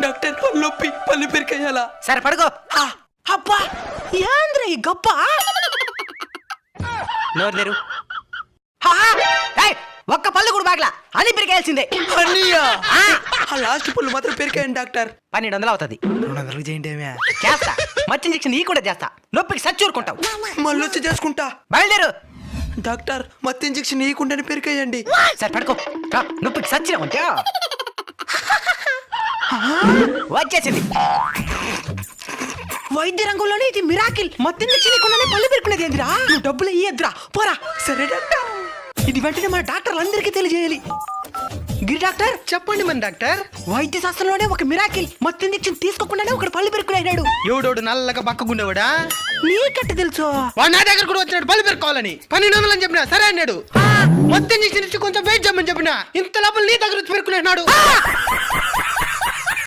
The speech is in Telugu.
డాక్టర్ నొప్పి పళ్ళు పెరికేయాలా? సరే పడుకో. అబ్బా ఏంద్ర ఈ గప్ప? నోరు తెరు. ఒక్క పళ్ళు కూడా బాగలా అని పెరికేయాల్సిందే. అన్నయ్య ఆ లాస్ట్ పళ్ళు మాత్రం పెరికాయండి డాక్టర్. 1200 అవుతుంది. 200 చేయండి ఏమే. చేస్తా. మచ్చి ఇంజక్షన్ నీ కూడా చేస్తా. నొప్పికి సచ్చూరుకుంటావు. మళ్ళీ వచ్చి చేసుకుంటా. బయలుదేరు. డాక్టర్ మత్తు ఇంజక్షన్ ఇవ్వకుండానే పెరికేయండి. సరే పడుకో. నొప్పికి సచ్చినావంటే వచ్చేసింది. వైద్య రంగంలోనే ఇది మిరాకిల్. మత్తు ఇంజక్షన్ ఇవ్వకుండానే పళ్ళు పెరుకునేది ఏందిరా? నువ్వు డబ్బులు ఇయ్యద్దురా పోరా. సరే డాక్టర్. ఇది వెంటనే మన డాక్టర్లు అందరికీ తెలియజేయాలి. గిరి డాక్టర్ చెప్పండి మన డాక్టర్. వైద్య శాస్త్రంలోనే ఒక మిరాకిల్. మత్తు ఇంజక్షన్ తీసుకోకుండానే ఒకడు పళ్ళు పెరుకునేనాడు. ఎవడోడు నల్లగా పక్కకుండేవాడా? నీకట్ట తెలుసు? వాడు నా దగ్గర కూడా వచ్చినాడు పళ్ళు పెరుకోవాలని. 1200 అని చెప్పినా సరే అన్నాడు. మొత్తం ఇంజక్షన్ ఇచ్చి కొంచెం వెయిట్ చేయమని చెప్పినా ఇంత లోపల నీ దగ్గర వచ్చి పెరుకునేనాడు.